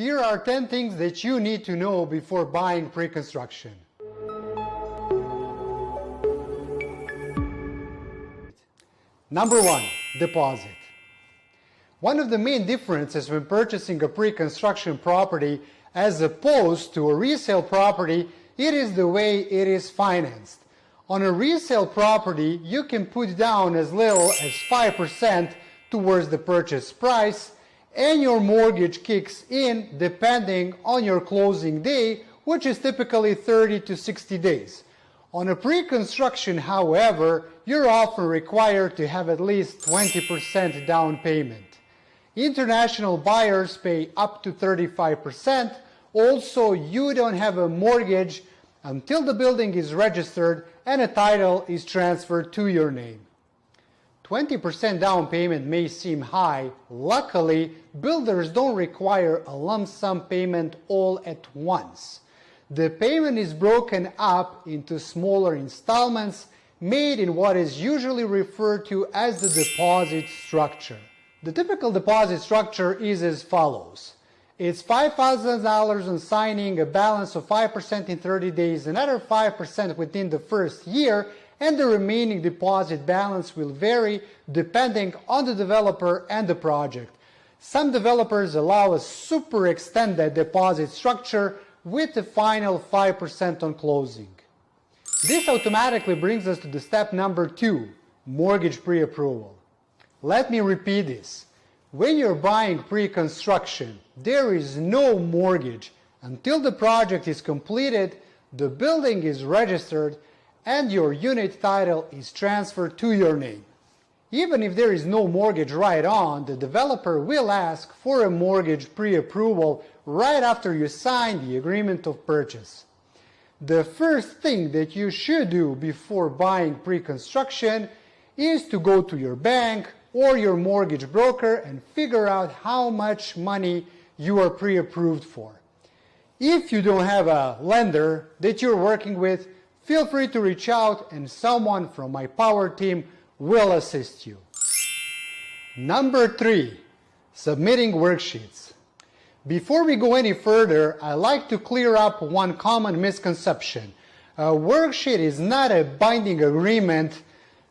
Here are 10 things that you need to know before buying pre-construction. Number 1, deposit. One of the main differences when purchasing a pre-construction property as opposed to a resale property, it is the way it is financed. On a resale property, you can put down as little as 5% towards the purchase price, and your mortgage kicks in depending on your closing day, which is typically 30 to 60 days. On a pre-construction, however, you're often required to have at least 20% down payment. International buyers pay up to 35%. Also, you don't have a mortgage until the building is registered and a title is transferred to your name. 20% down payment may seem high. Luckily, builders don't require a lump sum payment all at once. The payment is broken up into smaller installments made in what is usually referred to as the deposit structure. The typical deposit structure is as follows. It's $5,000 on signing, a balance of 5% in 30 days, another 5% within the first year, and the remaining deposit balance will vary depending on the developer and the project. Some developers allow a super extended deposit structure with the final 5% on closing. This automatically brings us to the step number 2, mortgage pre-approval. Let me repeat this. When you're buying pre-construction, there is no mortgage until the project is completed, the building is registered, and your unit title is transferred to your name. Even if there is no mortgage right on, the developer will ask for a mortgage pre-approval right after you sign the agreement of purchase. The first thing that you should do before buying pre-construction is to go to your bank or your mortgage broker and figure out how much money you are pre-approved for. If you don't have a lender that you're working with, feel free to reach out and someone from my power team will assist you. Number 3, submitting worksheets. Before we go any further, I like to clear up one common misconception. A worksheet is not a binding agreement,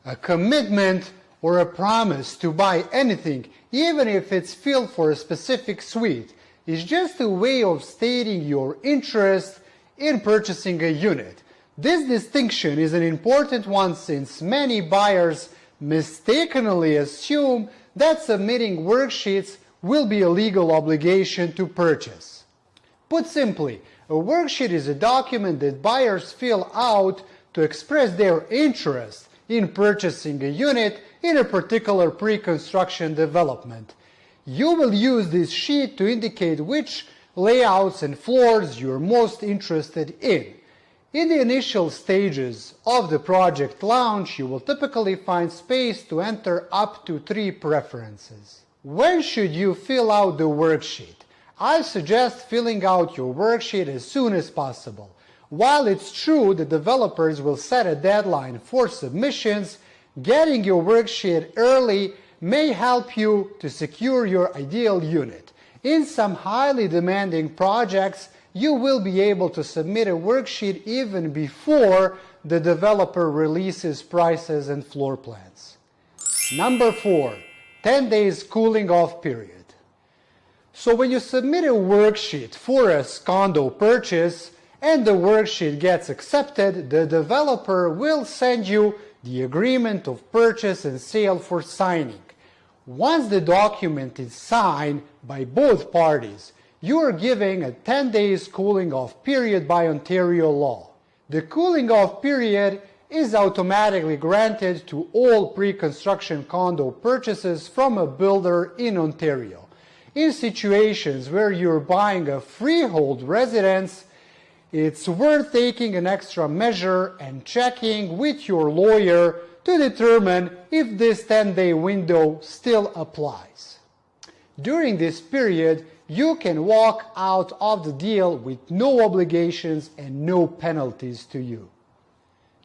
a commitment, or a promise to buy anything, even if it's filled for a specific suite. It's just a way of stating your interest in purchasing a unit. This distinction is an important one since many buyers mistakenly assume that submitting worksheets will be a legal obligation to purchase. Put simply, a worksheet is a document that buyers fill out to express their interest in purchasing a unit in a particular pre-construction development. You will use this sheet to indicate which layouts and floors you're most interested in. In the initial stages of the project launch, you will typically find space to enter up to 3 preferences. When should you fill out the worksheet? I suggest filling out your worksheet as soon as possible. While it's true that developers will set a deadline for submissions, getting your worksheet early may help you to secure your ideal unit. In some highly demanding projects, you will be able to submit a worksheet even before the developer releases prices and floor plans. Number 4, 10 days cooling off period. So when you submit a worksheet for a condo purchase and the worksheet gets accepted, the developer will send you the agreement of purchase and sale for signing. Once the document is signed by both parties, you are given a 10 days cooling off period by Ontario law. The cooling off period is automatically granted to all pre-construction condo purchases from a builder in Ontario. In situations where you're buying a freehold residence, it's worth taking an extra measure and checking with your lawyer to determine if this 10-day window still applies. During this period, you can walk out of the deal with no obligations and no penalties to you.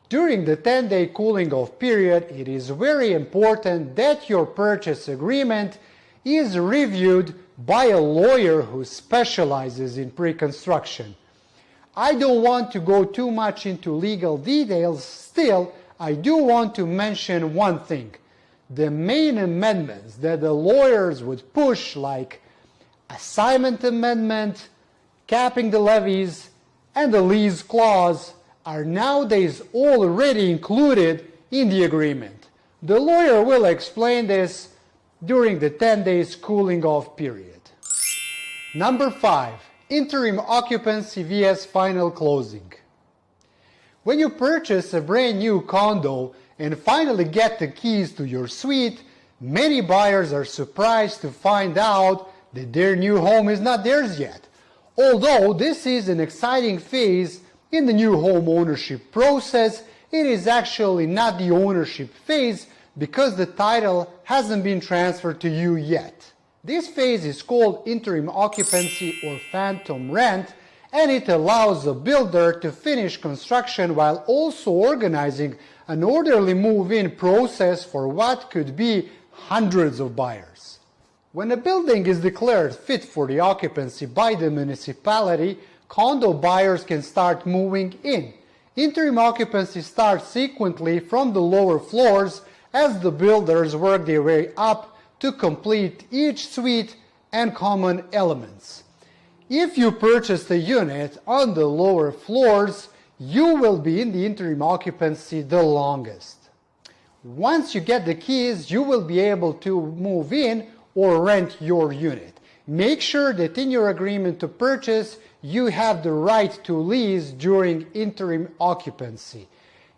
During the 10-day cooling off period, it is very important that your purchase agreement is reviewed by a lawyer who specializes in pre-construction. I don't want to go too much into legal details, still, I do want to mention one thing. The main amendments that the lawyers would push, like assignment amendment, capping the levies, and the lease clause, are nowadays already included in the agreement. The lawyer will explain this during the 10 days cooling off period. Number 5. Interim occupancy vs final closing. When you purchase a brand new condo and finally get the keys to your suite, many buyers are surprised to find out that their new home is not theirs yet. Although this is an exciting phase in the new home ownership process, it is actually not the ownership phase because the title hasn't been transferred to you yet. This phase is called interim occupancy or phantom rent, and it allows a builder to finish construction while also organizing an orderly move-in process for what could be hundreds of buyers. When a building is declared fit for the occupancy by the municipality, condo buyers can start moving in. Interim occupancy starts sequentially from the lower floors as the builders work their way up to complete each suite and common elements. If you purchase a unit on the lower floors, you will be in the interim occupancy the longest. Once you get the keys, you will be able to move in or rent your unit. Make sure that in your agreement to purchase, you have the right to lease during interim occupancy.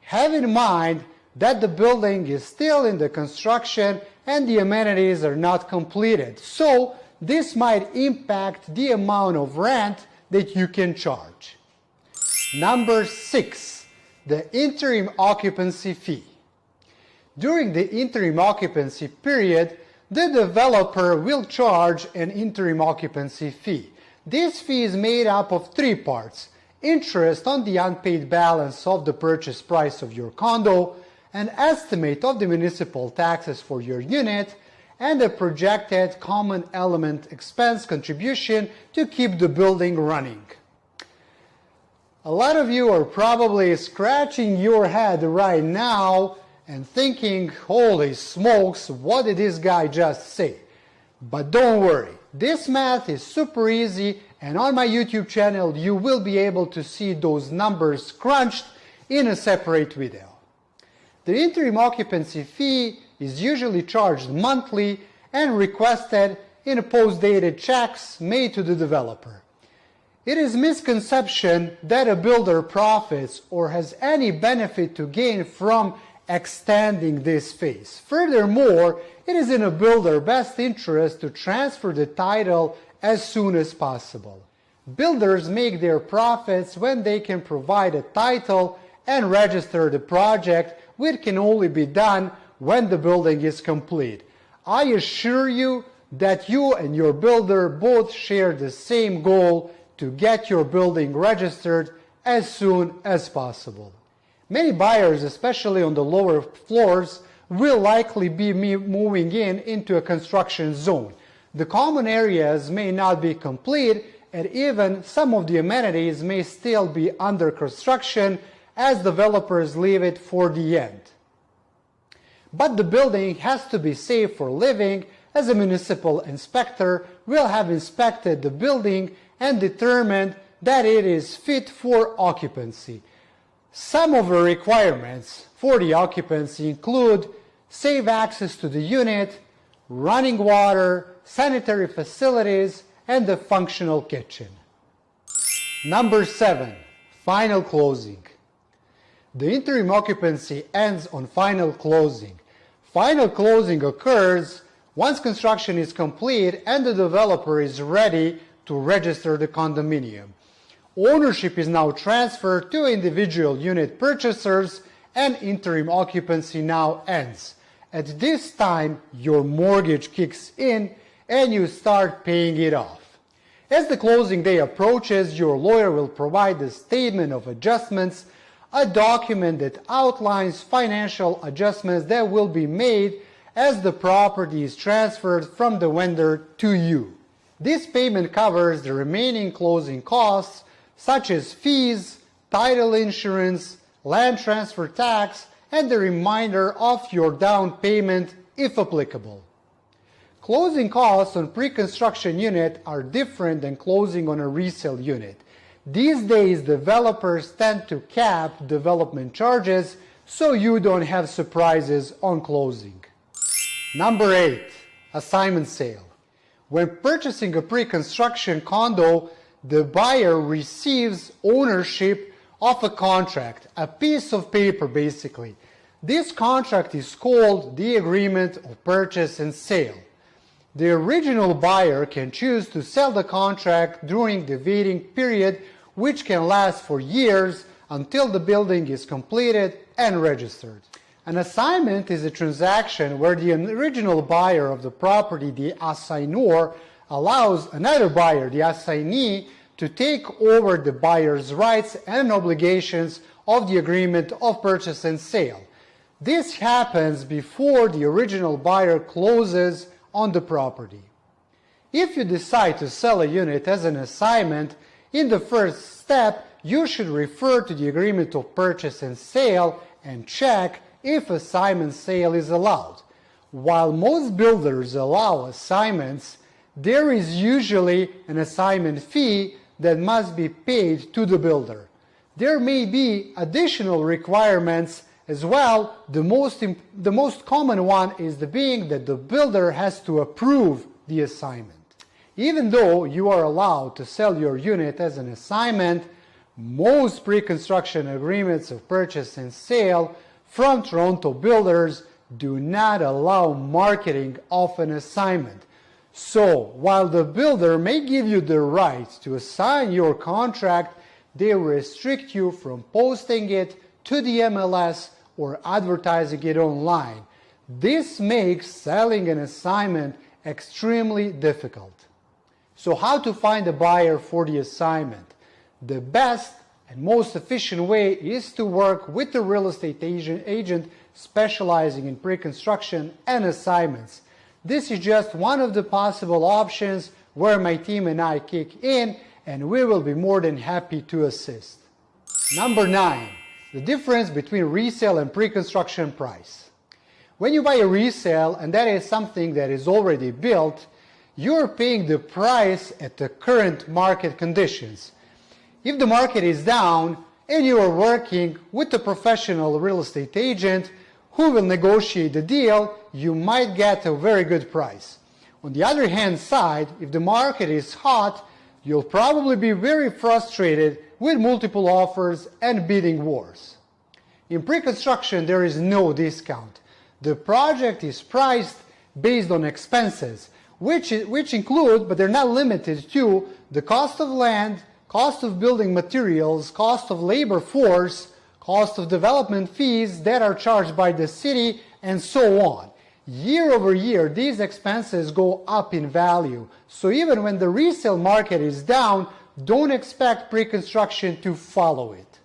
Have in mind that the building is still in the construction and the amenities are not completed. So this might impact the amount of rent that you can charge. Number 6, the interim occupancy fee. During the interim occupancy period, the developer will charge an interim occupancy fee. This fee is made up of 3 parts: interest on the unpaid balance of the purchase price of your condo, an estimate of the municipal taxes for your unit, and a projected common element expense contribution to keep the building running. A lot of you are probably scratching your head right now and thinking, holy smokes, what did this guy just say? But don't worry, this math is super easy, and on my YouTube channel you will be able to see those numbers crunched in a separate video. The interim occupancy fee is usually charged monthly and requested in post-dated checks made to the developer. It is misconception that a builder profits or has any benefit to gain from extending this phase. Furthermore, it is in a builder's best interest to transfer the title as soon as possible. Builders make their profits when they can provide a title and register the project, which can only be done when the building is complete. I assure you that you and your builder both share the same goal to get your building registered as soon as possible. Many buyers, especially on the lower floors, will likely be moving into a construction zone. The common areas may not be complete, and even some of the amenities may still be under construction as developers leave it for the end. But the building has to be safe for living, as a municipal inspector will have inspected the building and determined that it is fit for occupancy. Some of the requirements for the occupancy include safe access to the unit, running water, sanitary facilities, and a functional kitchen. Number 7, final closing. The interim occupancy ends on final closing. Final closing occurs once construction is complete and the developer is ready to register the condominium. Ownership is now transferred to individual unit purchasers and interim occupancy now ends. At this time, your mortgage kicks in and you start paying it off. As the closing day approaches, your lawyer will provide a statement of adjustments, a document that outlines financial adjustments that will be made as the property is transferred from the vendor to you. This payment covers the remaining closing costs such as fees, title insurance, land transfer tax, and the remainder of your down payment if applicable. Closing costs on pre-construction unit are different than closing on a resale unit. These days, developers tend to cap development charges so you don't have surprises on closing. Number 8. Assignment sale. When purchasing a pre-construction condo, the buyer receives ownership of a contract, a piece of paper basically. This contract is called the Agreement of Purchase and Sale. The original buyer can choose to sell the contract during the waiting period, which can last for years until the building is completed and registered. An assignment is a transaction where the original buyer of the property, the assignor, allows another buyer, the assignee, to take over the buyer's rights and obligations of the agreement of purchase and sale. This happens before the original buyer closes on the property. If you decide to sell a unit as an assignment, in the first step, you should refer to the agreement of purchase and sale and check if assignment sale is allowed. While most builders allow assignments, there is usually an assignment fee that must be paid to the builder. There may be additional requirements as well. The most common one is being that the builder has to approve the assignment. Even though you are allowed to sell your unit as an assignment, most pre-construction agreements of purchase and sale from Toronto builders do not allow marketing of an assignment. So, while the builder may give you the right to assign your contract, they restrict you from posting it to the MLS or advertising it online. This makes selling an assignment extremely difficult. So how to find a buyer for the assignment? The best and most efficient way is to work with a real estate agent specializing in pre-construction and assignments. This is just one of the possible options where my team and I kick in, and we will be more than happy to assist. Number 9. The difference between resale and pre-construction price. When you buy a resale, and that is something that is already built, you're paying the price at the current market conditions. If the market is down and you are working with a professional real estate agent who will negotiate the deal, you might get a very good price. On the other hand side, if the market is hot, you'll probably be very frustrated with multiple offers and bidding wars. In pre-construction, there is no discount. The project is priced based on expenses, which include, but they're not limited to, the cost of land, cost of building materials, cost of labor force, cost of development fees that are charged by the city, and so on. Year over year, these expenses go up in value. So even when the resale market is down, don't expect pre-construction to follow it.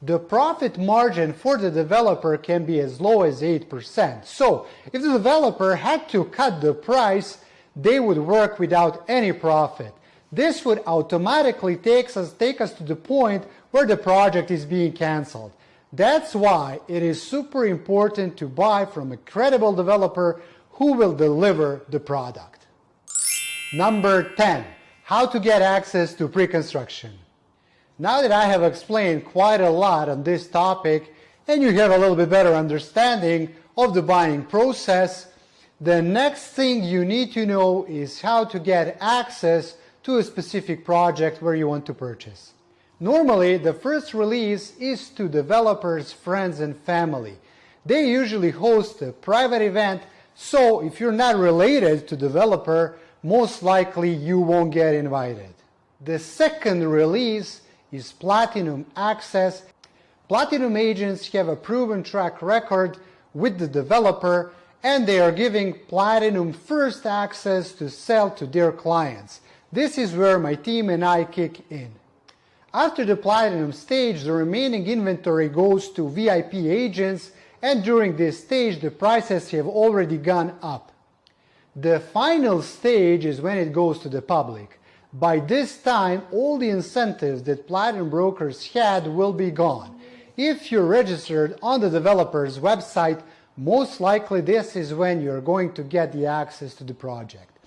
The profit margin for the developer can be as low as 8%. So if the developer had to cut the price, they would work without any profit. This would automatically take us to the point where the project is being cancelled. That's why it is super important to buy from a credible developer who will deliver the product. Number 10. How to get access to pre-construction. Now that I have explained quite a lot on this topic and you have a little bit better understanding of the buying process, the next thing you need to know is how to get access to a specific project where you want to purchase. Normally, the first release is to developers, friends, and family. They usually host a private event, so if you're not related to the developer, most likely you won't get invited. The second release is Platinum Access. Platinum agents have a proven track record with the developer, and they are giving Platinum first access to sell to their clients. This is where my team and I kick in. After the Platinum stage, the remaining inventory goes to VIP agents, and during this stage the prices have already gone up. The final stage is when it goes to the public. By this time, all the incentives that platinum brokers had will be gone. If you're registered on the developer's website, most likely this is when you're going to get the access to the project.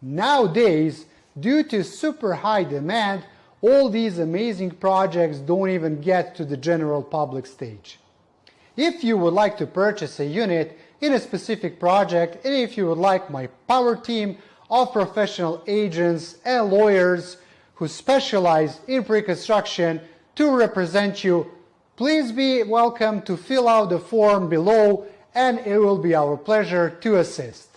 Nowadays, due to super high demand, all these amazing projects don't even get to the general public stage. If you would like to purchase a unit in a specific project, and if you would like my power team of professional agents and lawyers who specialize in pre-construction to represent you, please be welcome to fill out the form below, and it will be our pleasure to assist.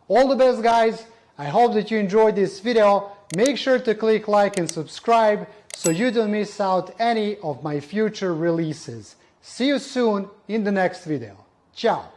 All the best, guys. I hope that you enjoyed this video. Make sure to click like and subscribe so you don't miss out any of my future releases. See you soon in the next video. Ciao!